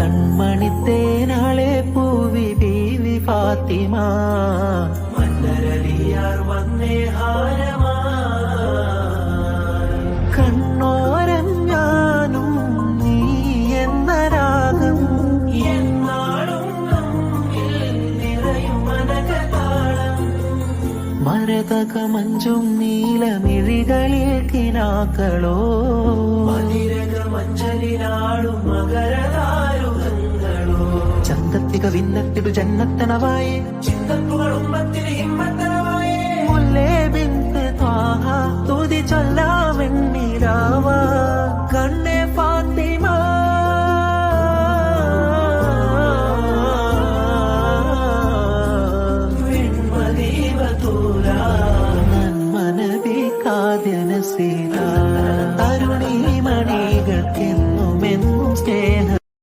കൺമണിത്തേനാളെ പൂവി ബീവി ഫാത്തിമ മന്നരലിയാർ വന്നേ ഹാരമാ കണ്ണോരം ഞാനും നീ എന്ന രാഗം എന്നാളും നമ്മിൽ നിറയും മനകതാളം മരതക മഞ്ചും നീലമിഴികളിൽ കിനാക്കളോ മതിരക മഞ്ചലിനാളും മകരതാരുകങ്ങളോ ചന്തത്തിക വിന്നത്തിടു ജന്നത്തണവായേ ചിന്തപ്പുകൾ ഉമ്മത്തിന് ഹിമ്മത്തനവായേ മുല്ലേ ബിന്ത് ത്വാഹ തുതി ചൊല്ലാമെന്നിരാവാ